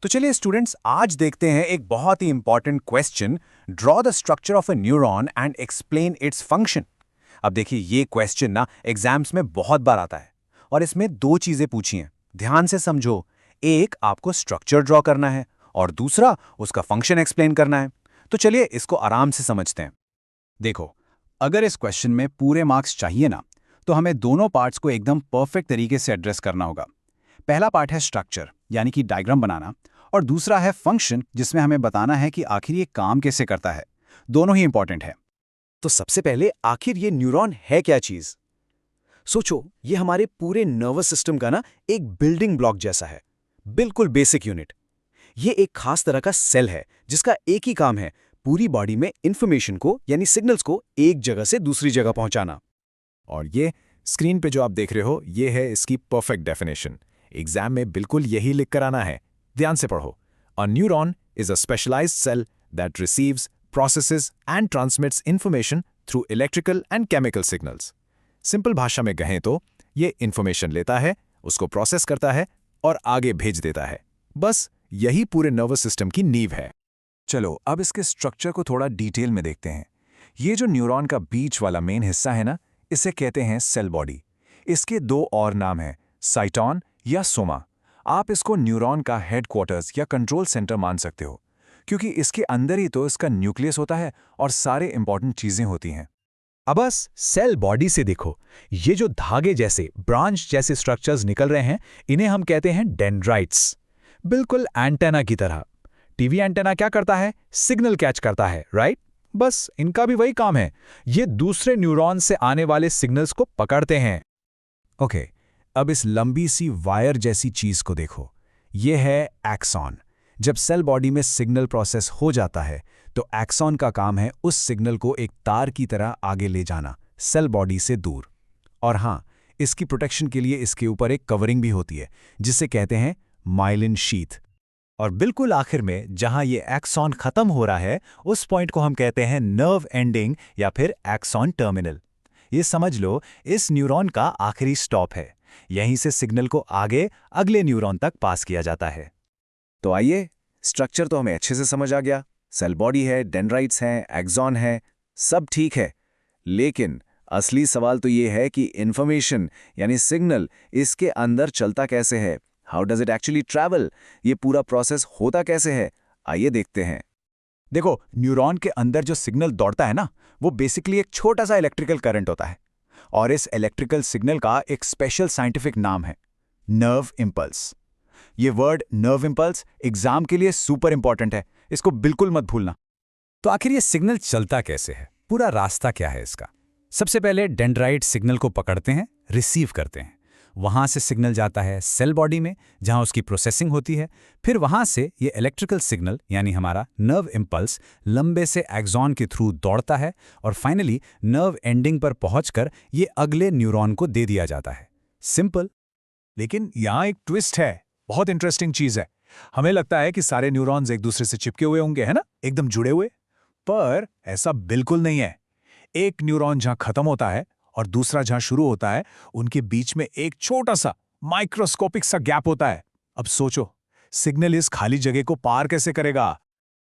तो चलिए स्टूडेंट्स, आज देखते हैं एक बहुत ही important question. Draw the structure of a neuron and explain its function. अब देखिए, ये क्वेश्चन ना एग्जाम्स में बहुत बार आता है और इसमें दो चीजें पूछी हैं। ध्यान से समझो। एक, आपको स्ट्रक्चर ड्रॉ करना है और दूसरा, उसका फंक्शन एक्सप्लेन करना है। तो चलिए इसको आराम से समझते हैं। देखो, अगर इस क्वेश्चन में पूरे मार्क्स चाहिए ना, तो हमें दोनों पार्ट्स को एकदम परफेक्ट तरीके से एड्रेस करना होगा। पहला पार्ट है स्ट्रक्चर, यानी कि डायग्राम बनाना, और दूसरा है फंक्शन, जिसमें हमें बताना है कि आखिर ये काम कैसे करता है। दोनों ही इंपॉर्टेंट है। तो सबसे पहले आखिर ये न्यूरॉन है क्या चीज? सोचो, ये हमारे पूरे नर्वस सिस्टम का ना एक बिल्डिंग ब्लॉक जैसा है, बिल्कुल बेसिक यूनिट। ये एक खास तरह का सेल है जिसका एक ही काम है, पूरी बॉडी में इंफॉर्मेशन को यानी सिग्नल्स को एक जगह से दूसरी जगह पहुंचाना। और ये स्क्रीन पे जो आप देख रहे हो, ये है इसकी परफेक्ट डेफिनेशन। एग्जाम में बिल्कुल यही लिख कर आना है। ध्यान से पढ़ो। A neuron is a specialised cell that receives, processes and transmits information through electrical and chemical signals. Simple भाषा में कहें तो ये इंफॉर्मेशन लेता है, उसको प्रोसेस करता है और आगे भेज देता है। बस यही पूरे नर्वस सिस्टम की नींव है। चलो अब इसके स्ट्रक्चर को थोड़ा डिटेल में देखते हैं। ये जो न्यूरॉन का बीच वाला मेन हिस्सा है ना, इसे कहते हैं सेल बॉडी। इसके दो और नाम हैं, साइटॉन या सोमा। आप इसको न्यूरॉन का हेडक्वार्टर्स या कंट्रोल सेंटर मान सकते हो, क्योंकि इसके अंदर ही तो इसका न्यूक्लियस होता है और सारे इंपॉर्टेंट चीजें होती हैं। अब बस सेल बॉडी से देखो, ये जो धागे जैसे, ब्रांच जैसे स्ट्रक्चर्स निकल रहे हैं, इन्हें हम कहते हैं डेंड्राइट्स। बिल्कुल एंटेना की तरह। टीवी एंटेना क्या करता है? सिग्नल कैच करता है, राइट? बस इनका भी वही काम है। ये दूसरे न्यूरॉन से आने वाले सिग्नल्स को पकड़ते हैं। ओके, अब इस लंबी सी वायर जैसी चीज को देखो। ये है एक्सॉन। जब सेल बॉडी में सिग्नल प्रोसेस हो जाता है, तो एक्सॉन का काम है उस सिग्नल को एक तार की तरह आगे ले जाना, सेल बॉडी से दूर। और हाँ, इसकी प्रोटेक्शन के लिए इसके ऊपर एक कवरिंग भी होती है, जिसे कहते हैं माइलिन शीथ। और बिल्कुल आखिर में जहां ये एक्सॉन खत्म हो रहा है, उस पॉइंट को हम कहते हैं नर्व एंडिंग या फिर एक्सॉन टर्मिनल। ये समझ लो, इस न्यूरॉन का आखिरी स्टॉप है। यहीं से सिग्नल को आगे अगले न्यूरॉन तक पास किया जाता है। तो आइए, स्ट्रक्चर तो हमें अच्छे से समझ आ गया। सेल बॉडी है, डेंड्राइट्स हैं, एक्सॉन है, सब ठीक है। लेकिन असली सवाल तो ये है कि इंफॉर्मेशन यानी सिग्नल इसके अंदर चलता कैसे है। How does it actually travel? ये पूरा प्रोसेस होता कैसे है? आइए देखते हैं। देखो, न्यूरॉन के अंदर जो सिग्नल दौड़ता है ना, वो बेसिकली एक छोटा सा इलेक्ट्रिकल करंट होता है। और इस इलेक्ट्रिकल सिग्नल का एक स्पेशल साइंटिफिक नाम है नर्व इंपल्स। ये वर्ड नर्व इंपल्स एग्जाम के लिए सुपर इंपॉर्टेंट है, इसको बिल्कुल मत भूलना। तो आखिर ये सिग्नल चलता कैसे है? पूरा रास्ता क्या है इसका? सबसे पहले डेंड्राइट सिग्नल को पकड़ते हैं, रिसीव करते हैं। वहां से सिग्नल जाता है सेल बॉडी में, जहां उसकी प्रोसेसिंग होती है। फिर वहां से ये इलेक्ट्रिकल सिग्नल यानी हमारा नर्व इंपल्स लंबे से एक्सॉन के थ्रू दौड़ता है और फाइनली नर्व एंडिंग पर पहुंचकर ये अगले न्यूरॉन को दे दिया जाता है। सिंपल। लेकिन यहाँ एक ट्विस्ट है, बहुत इंटरेस्टिंग चीज है। हमें लगता है कि सारे न्यूरॉन्स एक दूसरे से चिपके हुए होंगे, है ना, एकदम जुड़े हुए। पर ऐसा बिल्कुल नहीं है। एक न्यूरॉन जहां खत्म होता है और दूसरा जहां शुरू होता है, उनके बीच में एक छोटा सा माइक्रोस्कोपिक सा गैप होता है। अब सोचो, सिग्नल इस खाली जगह को पार कैसे करेगा?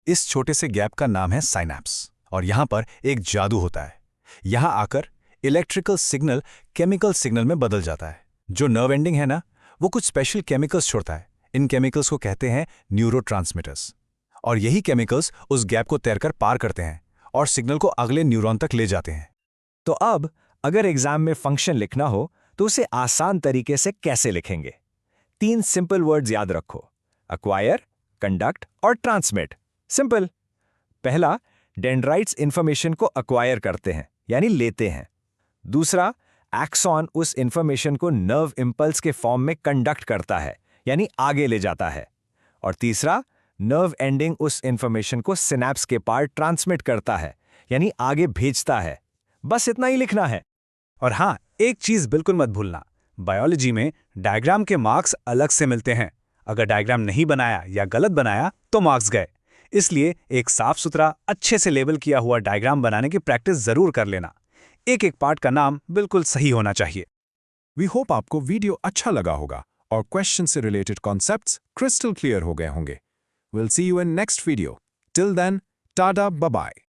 इस छोटे से गैप का नाम है साइनैप्स। और यहां पर एक जादू होता है। यहां आकर इलेक्ट्रिकल सिग्नल केमिकल सिग्नल में बदल जाता है। जो नर्व एंडिंग है ना, वो कुछ स्पेशल केमिकल्स छोड़ता है। इन केमिकल्स को कहते हैं न्यूरोट्रांसमीटर्स। और यही केमिकल्स उस गैप को तैरकर पार करते हैं और सिग्नल को अगले न्यूरॉन तक ले जाते हैं। तो अब अगर एग्जाम में फंक्शन लिखना हो तो उसे आसान तरीके से कैसे लिखेंगे? 3 सिंपल वर्ड्स याद रखो, अक्वायर, कंडक्ट और ट्रांसमिट। सिंपल। पहला, डेंड्राइट्स इंफॉर्मेशन को अक्वायर करते हैं यानी लेते हैं। दूसरा, एक्सॉन उस इंफॉर्मेशन को नर्व इंपल्स के फॉर्म में कंडक्ट करता है यानी आगे ले जाता है। और तीसरा, नर्व एंडिंग उस इंफॉर्मेशन को सिनैप्स के पार ट्रांसमिट करता है यानी आगे भेजता है। बस इतना ही लिखना है। और हाँ, एक चीज बिल्कुल मत भूलना, बायोलॉजी में डायग्राम के मार्क्स अलग से मिलते हैं। अगर डायग्राम नहीं बनाया या गलत बनाया तो मार्क्स गए। इसलिए एक साफ सुथरा, अच्छे से लेबल किया हुआ डायग्राम बनाने की प्रैक्टिस जरूर कर लेना। एक एक पार्ट का नाम बिल्कुल सही होना चाहिए। वी होप आपको वीडियो अच्छा लगा होगा और क्वेश्चन से रिलेटेड कॉन्सेप्ट्स क्रिस्टल क्लियर हो गए होंगे। Will see you in next video. Till then, tata, bye bye.